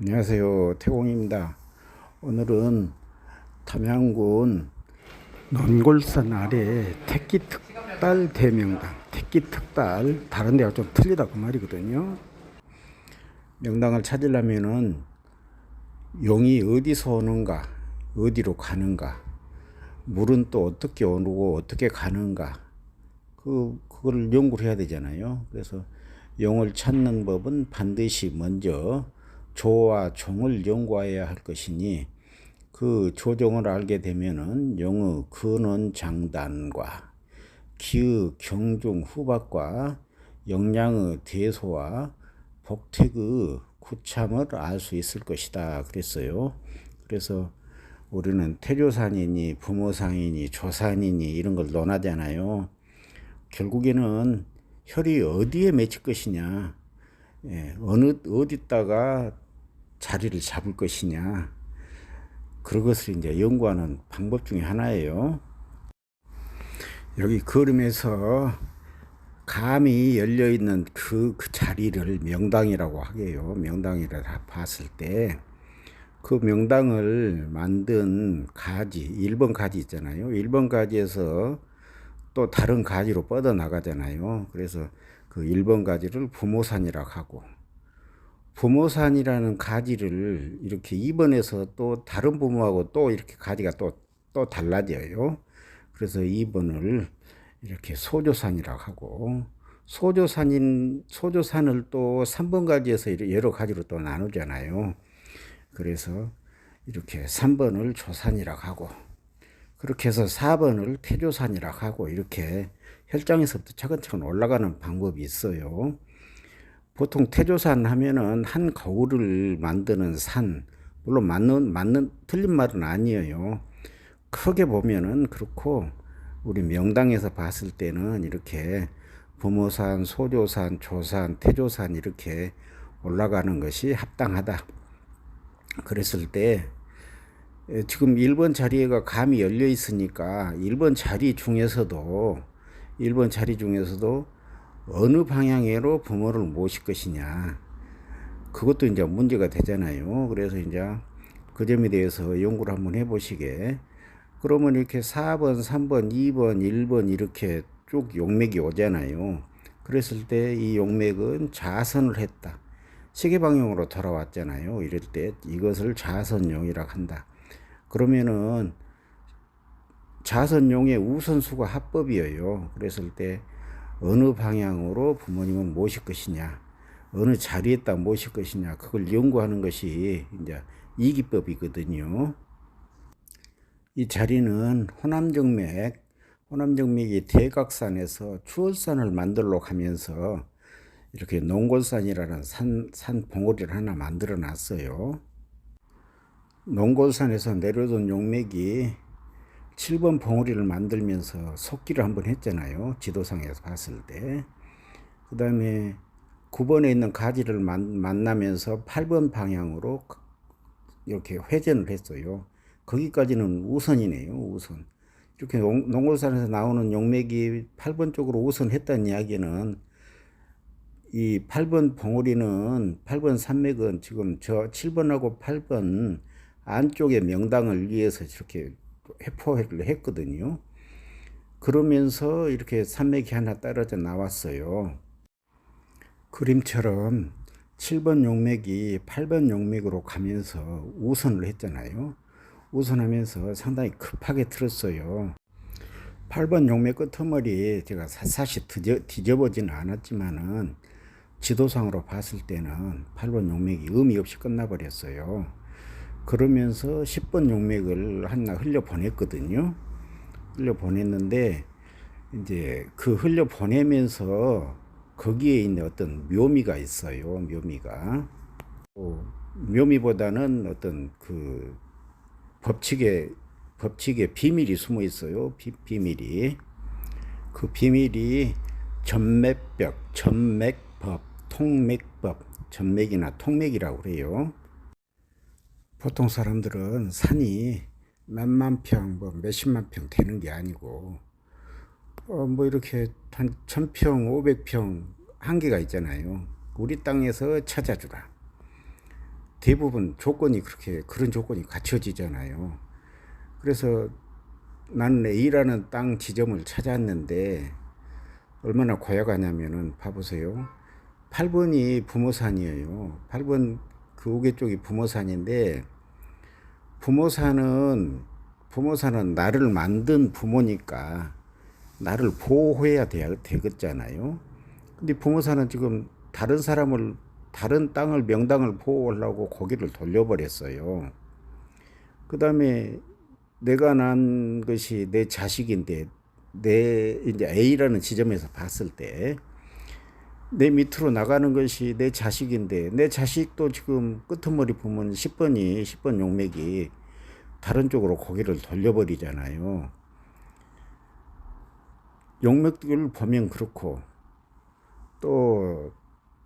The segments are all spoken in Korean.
안녕하세요. 태공입니다. 오늘은 담양군 논골산 아래 택기특달 대명당. 택기특달 다른 데가 좀 틀리다 그 말이거든요. 명당을 찾으려면은 용이 어디서 오는가, 어디로 가는가, 물은 또 어떻게 오고 어떻게 가는가, 그걸 연구를 해야 되잖아요. 그래서 용을 찾는 법은 반드시 먼저 조와 종을 연구해야 할 것이니, 그 조종을 알게 되면은 용의 근원 장단과 기의 경중 후박과 영양의 대소와 복택의 구참을 알 수 있을 것이다 그랬어요. 그래서 우리는 태조산이니 부모산이니 조산이니 이런 걸 논하잖아요. 결국에는 혈이 어디에 맺힐 것이냐, 어디다가 자리를 잡을 것이냐, 그런 것을 이제 연구하는 방법 중에 하나예요. 여기 그림에서 감이 열려있는 그 자리를 명당이라고 하게요. 명당이라 봤을 때, 그 명당을 만든 가지, 1번 가지 있잖아요. 1번 가지에서 또 다른 가지로 뻗어 나가잖아요. 그래서 그 1번 가지를 부모산이라고 하고, 부모산이라는 가지를 이렇게 2번에서 또 다른 부모하고 또 이렇게 가지가 또 달라져요. 그래서 2번을 이렇게 소조산이라고 하고, 소조산을 또 3번 가지에서 여러 가지로 또 나누잖아요. 그래서 이렇게 3번을 조산이라고 하고, 그렇게 해서 4번을 태조산이라고 하고, 이렇게 혈장에서부터 차근차근 올라가는 방법이 있어요. 보통 태조산 하면은 한 거울을 만드는 산, 물론 틀린 말은 아니에요. 크게 보면은 그렇고, 우리 명당에서 봤을 때는 이렇게 부모산, 소조산, 조산, 태조산 이렇게 올라가는 것이 합당하다. 그랬을 때, 지금 1번 자리가 감이 열려 있으니까 1번 자리 중에서도 어느 방향으로 부모를 모실 것이냐, 그것도 이제 문제가 되잖아요. 그래서 이제 그 점에 대해서 연구를 한번 해보시게. 그러면 이렇게 4번, 3번, 2번, 1번 이렇게 쭉 용맥이 오잖아요. 그랬을 때 이 용맥은 자선을 했다, 시계 방향으로 돌아왔잖아요. 이럴 때 이것을 자선용이라고 한다. 그러면은 자선용의 우선수가 합법이에요. 그랬을 때 어느 방향으로 부모님을 모실 것이냐, 어느 자리에다 모실 것이냐, 그걸 연구하는 것이 이제 이기법이거든요. 이 자리는 호남정맥이 대각산에서 추월산을 만들러 가면서 이렇게 농골산이라는 산 봉우리를 하나 만들어 놨어요. 농골산에서 내려오던 용맥이 7번 봉우리를 만들면서 속기를 한번 했잖아요. 지도상에서 봤을 때. 그 다음에 9번에 있는 가지를 만나면서 8번 방향으로 이렇게 회전을 했어요. 거기까지는 우선이네요. 우선. 이렇게 농골산에서 나오는 용맥이 8번 쪽으로 우선했다는 이야기는, 이 8번 산맥은 지금 저 7번하고 8번 안쪽의 명당을 위해서 이렇게 회포를 했거든요. 그러면서 이렇게 산맥이 하나 떨어져 나왔어요. 그림처럼 7번 용맥이 8번 용맥으로 가면서 우선을 했잖아요. 우선하면서 상당히 급하게 틀었어요. 8번 용맥 끄트머리 제가 사실 뒤져보지는 않았지만은 지도상으로 봤을 때는 8번 용맥이 의미 없이 끝나버렸어요. 그러면서 10번 용맥을 하나 흘려보냈거든요. 흘려보냈는데, 이제 그 흘려보내면서 거기에 있는 어떤 묘미가 있어요. 묘미보다는 어떤 그 법칙의 비밀이 숨어 있어요. 비밀이. 그 비밀이 전맥법, 통맥법, 전맥이나 통맥이라고 그래요. 보통 사람들은 산이 몇만 평, 몇십만 평 되는 게 아니고, 이렇게 한 1000평, 500평 한계가 있잖아요. 우리 땅에서 찾아주라. 대부분 조건이 그런 조건이 갖춰지잖아요. 그래서 나는 A라는 땅 지점을 찾았는데 얼마나 고약하냐면은 봐보세요. 8번이 부모산이에요. 8번 그 우계 쪽이 부모산인데 부모산은 나를 만든 부모니까 나를 보호해야 되겠잖아요. 근데 부모산은 지금 다른 땅을 명당을 보호하려고 거기를 돌려버렸어요. 그 다음에 내가 난 것이 내 자식인데 내 이제 A라는 지점에서 봤을 때 내 밑으로 나가는 것이 내 자식인데 내 자식도 지금 끄트머리 보면 10번 용맥이 다른 쪽으로 고개를 돌려버리잖아요. 용맥을 보면 그렇고 또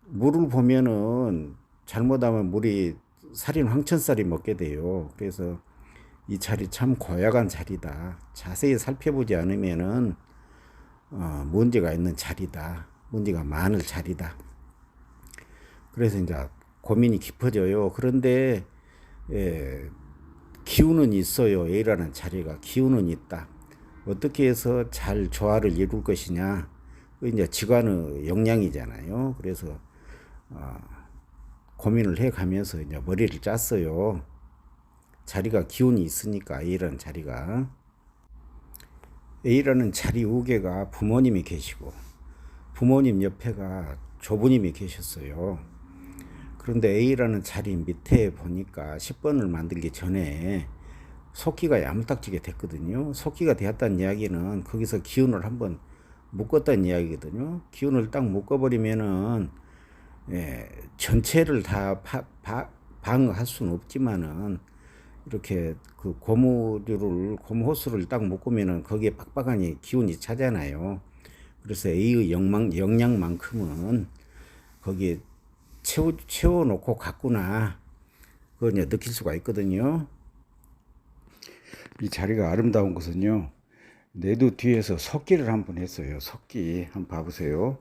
물을 보면은 잘못하면 물이 살인 황천살이 먹게 돼요. 그래서 이 자리 참 고약한 자리다. 자세히 살펴보지 않으면은 문제가 있는 자리다. 문제가 많을 자리다. 그래서 이제 고민이 깊어져요. 그런데 기운은 있어요. A라는 자리가 기운은 있다. 어떻게 해서 잘 조화를 이룰 것이냐. 이제 지관의 역량이잖아요. 그래서 고민을 해가면서 이제 머리를 짰어요. 자리가 기운이 있으니까 A라는 자리 우계가 부모님이 계시고 부모님 옆에가 조부님이 계셨어요. 그런데 A라는 자리 밑에 보니까 10번을 만들기 전에 속기가 야무딱지게 됐거든요. 속기가 되었다는 이야기는 거기서 기운을 한번 묶었다는 이야기거든요. 기운을 딱 묶어버리면은 전체를 다 방어할 수는 없지만은 이렇게 그 고무호스를 딱 묶으면은 거기에 빡빡하니 기운이 차잖아요. 그래서 A의 역량만큼은 거기에 채워놓고 갔구나. 그걸 이제 느낄 수가 있거든요. 이 자리가 아름다운 것은요. 내두 뒤에서 석기를 한번 했어요. 석기 한번 봐보세요.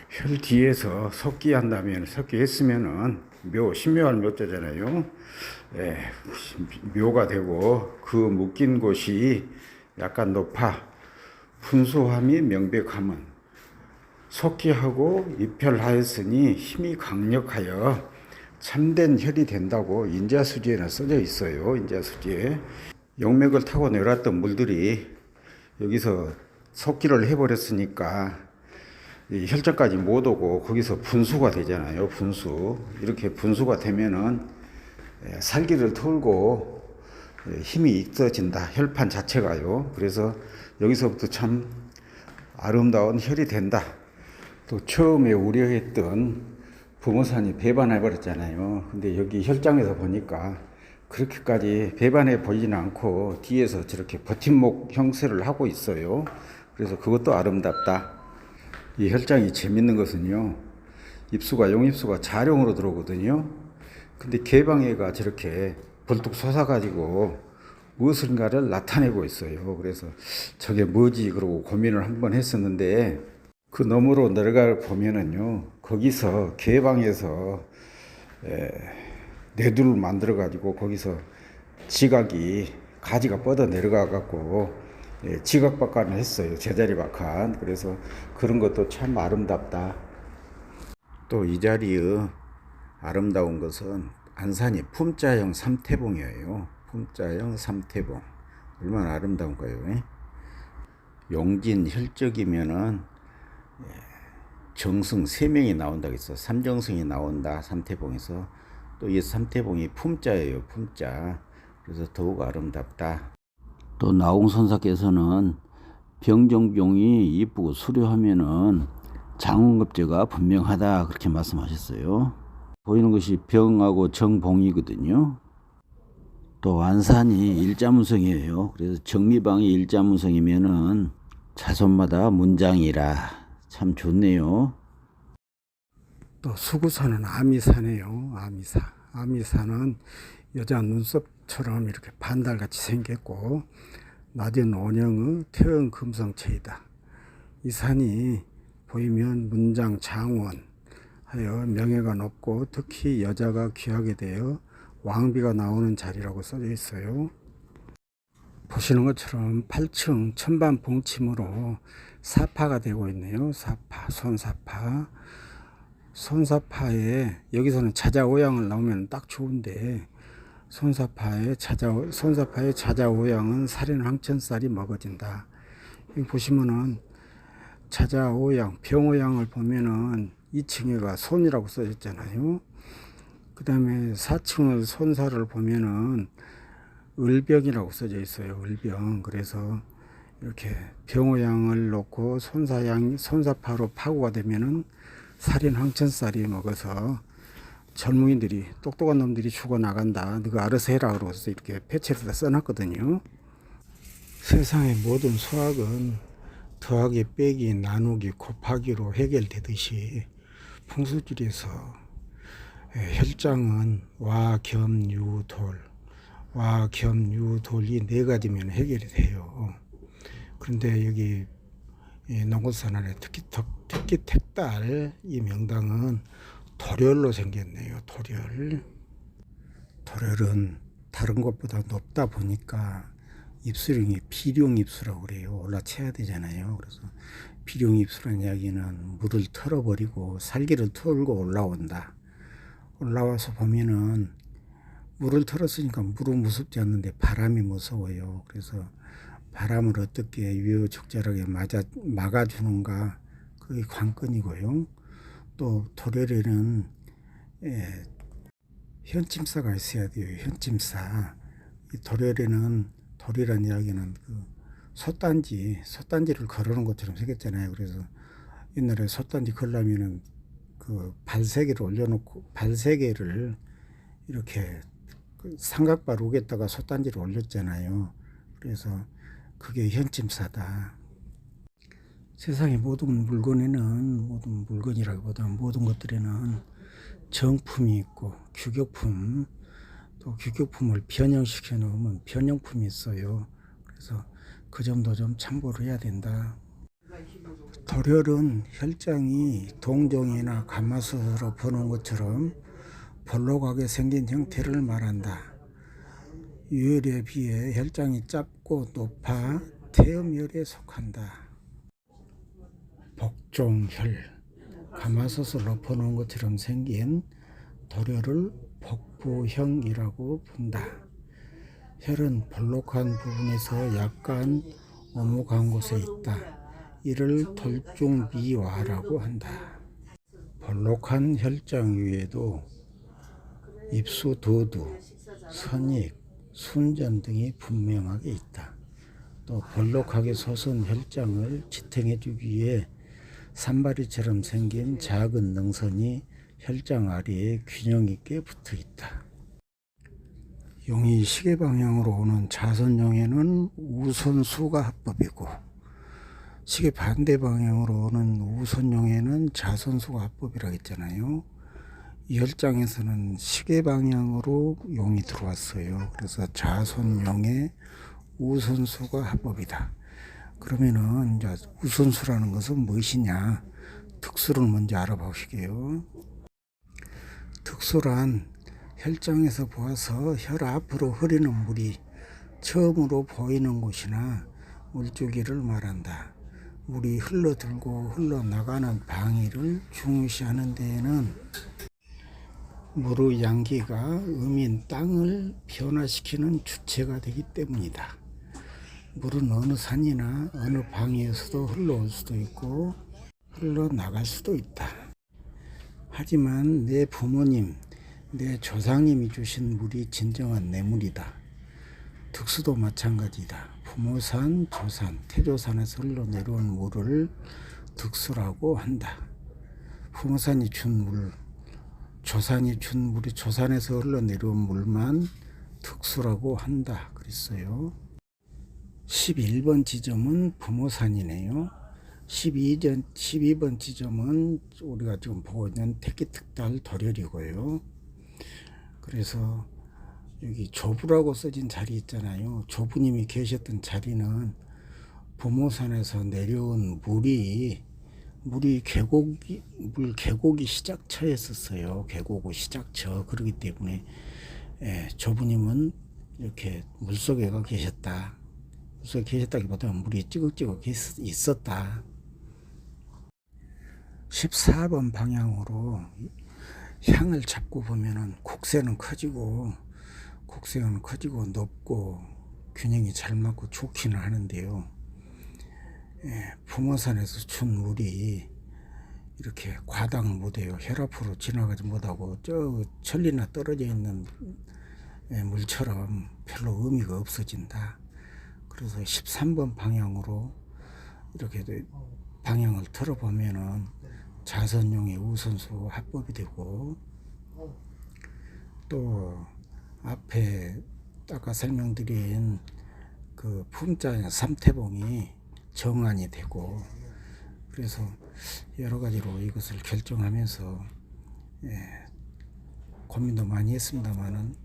혈 뒤에서 석기 한다면 석기 했으면은 신묘할 묘자잖아요. 묘가 되고 그 묶인 곳이 약간 높아 분수함이 명백함은 석기하고 입혈하였으니 힘이 강력하여 참된 혈이 된다고 인자수지에는 써져 있어요. 인자수지에 용맥을 타고 내려왔던 물들이 여기서 석기를 해버렸으니까 혈전까지 못 오고 거기서 분수가 되잖아요. 분수. 이렇게 분수가 되면은 살기를 털고 힘이 있어진다. 혈판 자체가요. 그래서 여기서부터 참 아름다운 혈이 된다. 또 처음에 우려했던 부모산이 배반해 버렸잖아요. 근데 여기 혈장에서 보니까 그렇게까지 배반해 보이지는 않고 뒤에서 저렇게 버팀목 형세를 하고 있어요. 그래서 그것도 아름답다. 이 혈장이 재밌는 것은요. 용입수가 자룡으로 들어오거든요. 근데 개방애가 저렇게 벌뚝 솟아가지고 무엇인가를 나타내고 있어요. 그래서 저게 뭐지 그러고 고민을 한번 했었는데 그 너머로 내려가 보면은요. 거기서 개방에서 내두를 만들어 가지고 거기서 가지가 뻗어 내려가 갖고 지각박한을 했어요. 제자리 박한. 그래서 그런 것도 참 아름답다. 또 이 자리의 아름다운 것은 안산이 품자형 삼태봉이에요. 품자형 삼태봉. 얼마나 아름다운가요? 용진 혈적이면은 정승 3명이 나온다 그랬어. 삼정승이 나온다. 삼태봉에서. 또 이 삼태봉이 품자예요. 품자. 그래서 더욱 아름답다. 또 나홍선사께서는 병정병이 이쁘고 수려하면은 장운급제가 분명하다 그렇게 말씀하셨어요. 보이는 것이 병하고 정봉이거든요. 또 안산이 일자문성이에요. 그래서 정미방이 일자문성이면은 자손마다 문장이라 참 좋네요. 또 수구산은 아미산이에요. 아미산은 여자 눈썹처럼 이렇게 반달같이 생겼고 낮은 원형의 태연 금성체이다. 이 산이 보이면 문장 장원 하여 명예가 높고 특히 여자가 귀하게 되어 왕비가 나오는 자리라고 써져 있어요. 보시는 것처럼 8층 천반 봉침으로 사파가 되고 있네요. 사파, 손사파. 손사파에 여기서는 자자오양을 나오면 딱 좋은데 손사파의 자자오양은 살인황천살이 먹어진다. 여기 보시면은 자자오양, 병오양을 보면은 2층에가 손이라고 써졌잖아요. 그 다음에 4층을 손사를 보면은 을병이라고 써져 있어요. 을병. 그래서 이렇게 병오양을 놓고 손사파로 파고가 되면은 살인황천살이 먹어서 젊은이들이 똑똑한 놈들이 죽어나간다. 너가 알아서 해라. 그러고서 이렇게 패치를 써놨거든요. 세상의 모든 수학은 더하기, 빼기, 나누기, 곱하기로 해결되듯이 풍수지리에서 혈장은 와, 겸, 유, 돌, 와, 겸, 유, 돌이 네 가지면 해결이 돼요. 그런데 여기 농구산안에 특히 택달 이 명당은 도렬로 생겼네요. 도렬은 다른 것보다 높다 보니까 입술형이 비룡 입수라고 그래요. 올라쳐야 되잖아요. 그래서 비룡 입수라는 이야기는 물을 털어버리고 살기를 털고 올라온다. 올라와서 보면은 물을 털었으니까 물은 무섭지 않는데 바람이 무서워요. 그래서 바람을 어떻게 유효적절하게 막아주는가, 그게 관건이고요. 또 도렬에는 현침사가 있어야 돼요. 현침사. 이 돌이란 이야기는 그 솥단지를 걸어놓은 것처럼 생겼잖아요. 그래서 옛날에 솥단지 걸려면은 그 발세개를 올려놓고 발세개를 이렇게 그 삼각발 우에다가 솥단지를 올렸잖아요. 그래서 그게 현침사다. 세상의 모든 물건이라기보다 모든 것들에는 정품이 있고 규격품, 또 규격품을 변형시켜 놓으면 변형품이 있어요. 그래서 그 점도 좀 참고를 해야 된다. 도렬은 혈장이 동종이나 가마솥으로 보는 것처럼 볼록하게 생긴 형태를 말한다. 유혈에 비해 혈장이 짧고 높아 태음혈에 속한다. 복종혈, 가마솥을 엎어놓은 것처럼 생긴 도렬을 복부형이라고 본다. 혈은 볼록한 부분에서 약간 오목한 곳에 있다. 이를 돌중미화라고 한다. 볼록한 혈장 위에도 입수 도두, 선익, 순전 등이 분명하게 있다. 또 볼록하게 솟은 혈장을 지탱해주기 위해 산발이처럼 생긴 작은 능선이 혈장 아래에 균형 있게 붙어 있다. 용이 시계 방향으로 오는 자선용에는 우선수가 합법이고 시계 반대 방향으로 오는 우선용에는 자선수가 합법이라고 했잖아요. 이 혈장에서는 시계 방향으로 용이 들어왔어요. 그래서 자선용에 우선수가 합법이다. 그러면은 이제 우선수라는 것은 무엇이냐? 특수를 먼저 알아보시게요. 특수란 혈장에서 보아서 혈 앞으로 흐르는 물이 처음으로 보이는 곳이나 물주기를 말한다. 물이 흘러들고 흘러나가는 방위를 중시하는 데에는 물의 양기가 음인 땅을 변화시키는 주체가 되기 때문이다. 물은 어느 산이나 어느 방위에서도 흘러올 수도 있고 흘러나갈 수도 있다. 하지만 내 부모님, 내 조상님이 주신 물이 진정한 내 물이다. 특수도 마찬가지다. 부모산, 조산, 태조산에서 흘러내려온 물을 특수라고 한다. 부모산이 준 물, 조산이 준 물이 조산에서 흘러내려온 물만 특수라고 한다 그랬어요. 11번 지점은 부모산이네요. 12번 지점은 우리가 지금 보고 있는 택기특달 도렬이고요. 그래서 여기 조부라고 써진 자리 있잖아요. 조부님이 계셨던 자리는 부모산에서 내려온 물이 물이 물 계곡이 시작처였었어요. 계곡의 시작처. 그렇기 때문에 조부님은 이렇게 물속에가 계셨다. 물속에 계셨다기보다 물이 찌걱찌걱 있었다. 14번 방향으로 향을 잡고 보면은 곡새는 커지고 높고 균형이 잘 맞고 좋기는 하는데요. 부모산에서 준 물이 이렇게 과당을 못해요. 혈압으로 지나가지 못하고 저 천리나 떨어져 있는 물처럼 별로 의미가 없어진다. 그래서 13번 방향으로 이렇게 방향을 틀어보면은 자선용의 우선수 합법이 되고, 또 앞에 아까 설명드린 그 품자 삼태봉이 정안이 되고, 그래서 여러 가지로 이것을 결정하면서 고민도 많이 했습니다만은,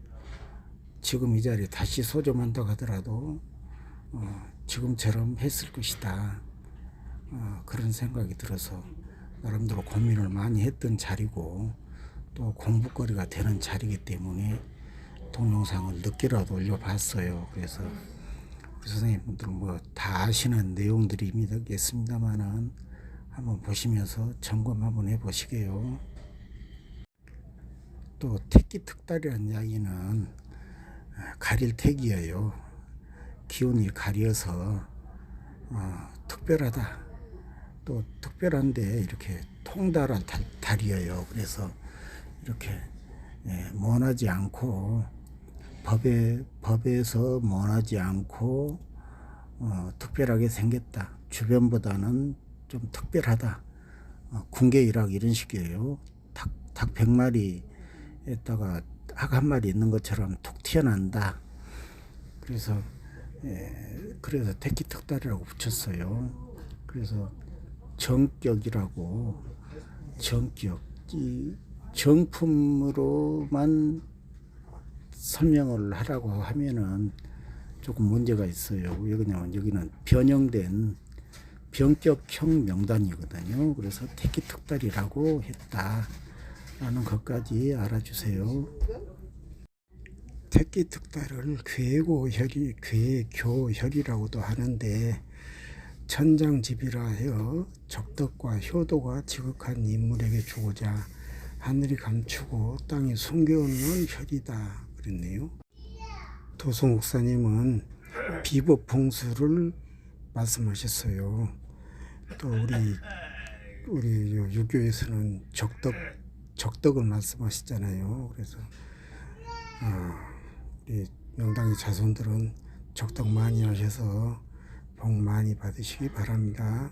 지금 이 자리에 다시 소점한다고 하더라도 지금처럼 했을 것이다. 그런 생각이 들어서 나름대로 고민을 많이 했던 자리고, 또 공부거리가 되는 자리이기 때문에 동영상을 늦게라도 올려봤어요. 그래서 우리 선생님들 뭐 다 아시는 내용들이겠습니다만은 한번 보시면서 점검 한번 해보시게요. 또 택기특달이라는 이야기는 가릴 택이에요. 기운이 가려서 특별하다. 또 특별한데 이렇게 통달한 달이에요. 그래서 이렇게 먼하지 않고 법에서 먼하지 않고 특별하게 생겼다. 주변보다는 좀 특별하다. 군계일학 이런 식이에요. 닭 100마리에다가 학 한 마리 있는 것처럼 툭 튀어난다. 그래서 택기특달이라고 붙였어요. 그래서 정격이라고, 이 정품으로만 설명을 하라고 하면은 조금 문제가 있어요. 왜 그러냐면 여기는 변형된 변격형 명단이거든요. 그래서 택기특달이라고 했다라는 것까지 알아주세요. 택기특달을 괴교혈이라고도 하는데, 천장집이라 하여 적덕과 효도가 지극한 인물에게 주고자 하늘이 감추고 땅이 숨겨오는 혈이다 그랬네요. 도수 목사님은 비법봉수를 말씀하셨어요. 또 우리 유교에서는 적덕을 말씀하시잖아요. 그래서 우리 명당의 자손들은 적덕 많이 하셔서 복 많이 받으시기 바랍니다.